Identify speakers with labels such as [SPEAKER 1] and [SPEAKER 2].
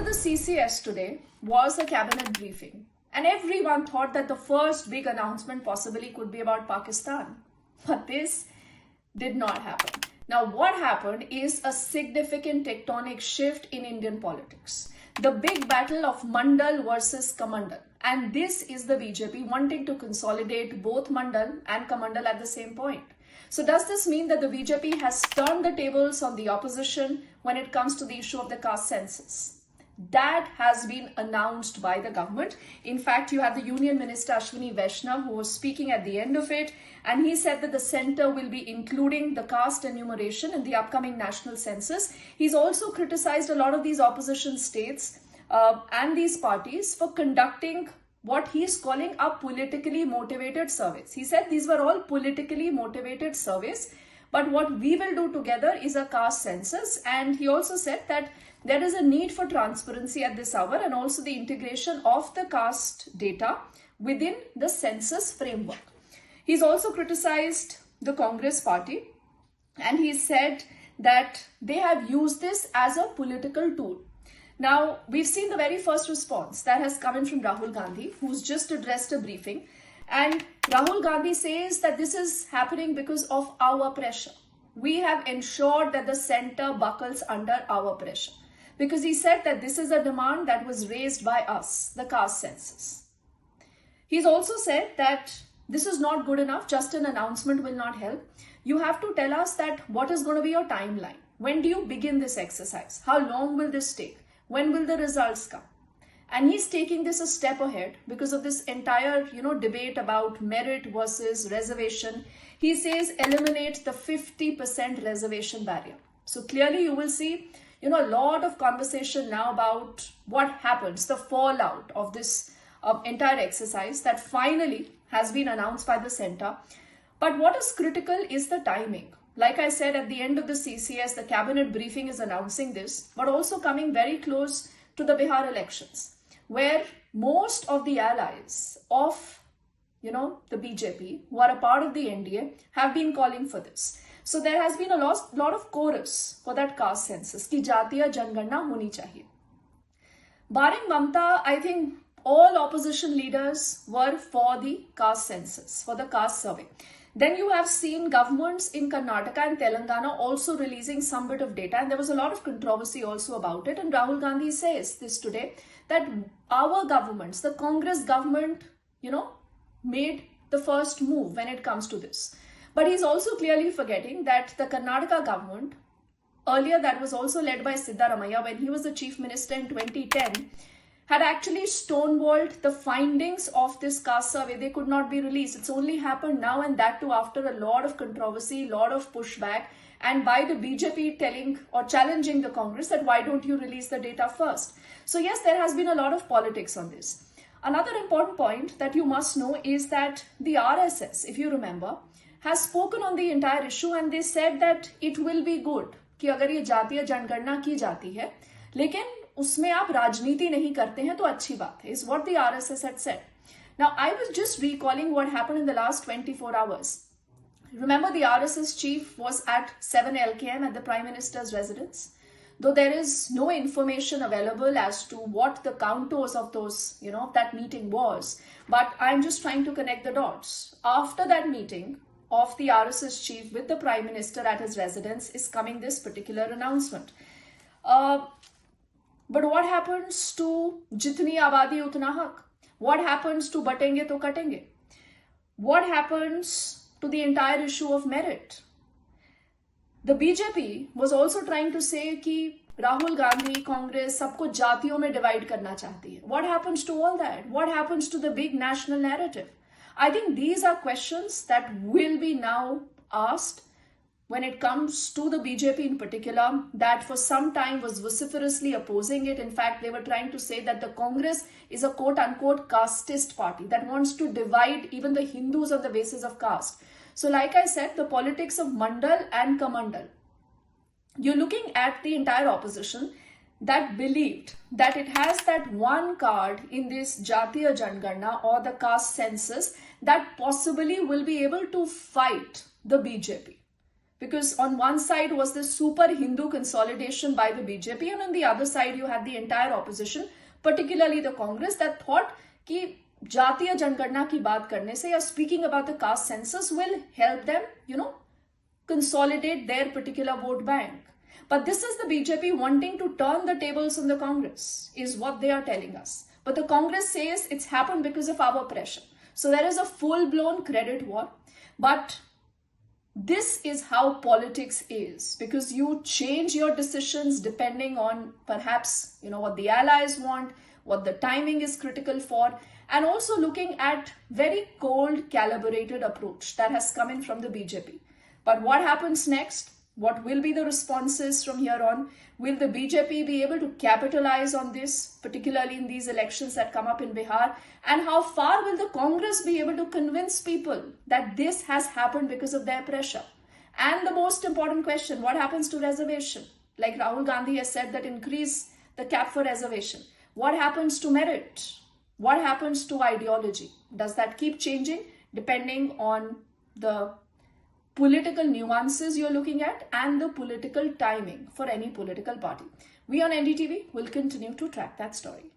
[SPEAKER 1] the CCS today was a cabinet briefing, and everyone thought that the first big announcement possibly could be about Pakistan. But this did not happen. Now, what happened is a significant tectonic shift in Indian politics. The big battle of Mandal versus Kamandal. And this is the BJP wanting to consolidate both Mandal and Kamandal at the same point. So does this mean that the BJP has turned the tables on the opposition when it comes to the issue of the caste census? That has been announced by the government. In fact, you have the Union Minister Ashwini Vaishnaw who was speaking at the end of it, and he said that the centre will be including the caste enumeration in the upcoming national census. He's also criticized a lot of these opposition states and these parties for conducting what he's calling a politically motivated surveys. He said these were all politically motivated surveys, but what we will do together is a caste census. And he also said that there is a need for transparency at this hour and also the integration of the caste data within the census framework. He's also criticized the Congress party, and he said that they have used this as a political tool. Now, we've seen the very first response that has come in from Rahul Gandhi, who's just addressed a briefing. And Rahul Gandhi says that this is happening because of our pressure. We have ensured that the centre buckles under our pressure. Because he said that this is a demand that was raised by us, the caste census. He's also said that this is not good enough. Just an announcement will not help. You have to tell us that what is going to be your timeline. When do you begin this exercise? How long will this take? When will the results come? And he's taking this a step ahead because of this entire, debate about merit versus reservation. He says eliminate the 50% reservation barrier. So clearly you will see, a lot of conversation now about what happens, the fallout of this entire exercise that finally has been announced by the centre. But what is critical is the timing. Like I said, at the end of the CCS, the cabinet briefing is announcing this, but also coming very close to the Bihar elections, where most of the allies of, the BJP, who are a part of the NDA, have been calling for this. So there has been a lot of chorus for that caste census, ki jatiya janganna honi chahiye. Barring Mamta, I think all opposition leaders were for the caste census, for the caste survey. Then you have seen governments in Karnataka and Telangana also releasing some bit of data, and there was a lot of controversy also about it. And Rahul Gandhi says this today, that our governments, the Congress government, made the first move when it comes to this. But he's also clearly forgetting that the Karnataka government, earlier that was also led by Siddaramaiah when he was the chief minister in 2010, had actually stonewalled the findings of this caste survey. They could not be released. It's only happened now, and that too after a lot of controversy, lot of pushback, and by the BJP telling or challenging the Congress that why don't you release the data first. So yes, there has been a lot of politics on this. Another important point that you must know is that the RSS, if you remember, has spoken on the entire issue, and they said that it will be good कि अगर ये जातीय जनगणना की जाती है, लेकिन उसमें आप राजनीति नहीं करते हैं तो अच्छी बात है, is what the RSS had said. Now, I was just recalling what happened in the last 24 hours. Remember, the RSS chief was at 7 LKM at the Prime Minister's residence. Though there is no information available as to what the contours of those, that meeting was. But I'm just trying to connect the dots. After that meeting of the RSS chief with the Prime Minister at his residence is coming this particular announcement. But what happens to jitni abadi utna hak? What happens to batenge to katenge? What happens to the entire issue of merit? The BJP was also trying to say कि Rahul Gandhi, Congress, सबको जातियों में divide करना चाहती है. What happens to all that? What happens to the big national narrative? I think these are questions that will be now asked when it comes to the BJP in particular, that for some time was vociferously opposing it. In fact, they were trying to say that the Congress is a quote-unquote casteist party that wants to divide even the Hindus on the basis of caste. So like I said, the politics of Mandal and Kamandal, you're looking at the entire opposition that believed that it has that one card in this Jatiya Janganna or the caste census that possibly will be able to fight the BJP. Because on one side was the super Hindu consolidation by the BJP, and on the other side you had the entire opposition, particularly the Congress, that thought कि जातीय जनगणना की बात करने से या speaking about the caste census will help them, consolidate their particular vote bank. But this is the BJP wanting to turn the tables on the Congress, is what they are telling us. But the Congress says it's happened because of our pressure. So there is a full-blown credit war. But this is how politics is, because you change your decisions depending on perhaps, what the allies want, what the timing is critical for, and also looking at very cold, calibrated approach that has come in from the BJP. But what happens next? What will be the responses from here on? Will the BJP be able to capitalize on this, particularly in these elections that come up in Bihar? And how far will the Congress be able to convince people that this has happened because of their pressure? And the most important question, what happens to reservation? Like Rahul Gandhi has said that increase the cap for reservation. What happens to merit? What happens to ideology? Does that keep changing depending on the political nuances you're looking at and the political timing for any political party? We on NDTV will continue to track that story.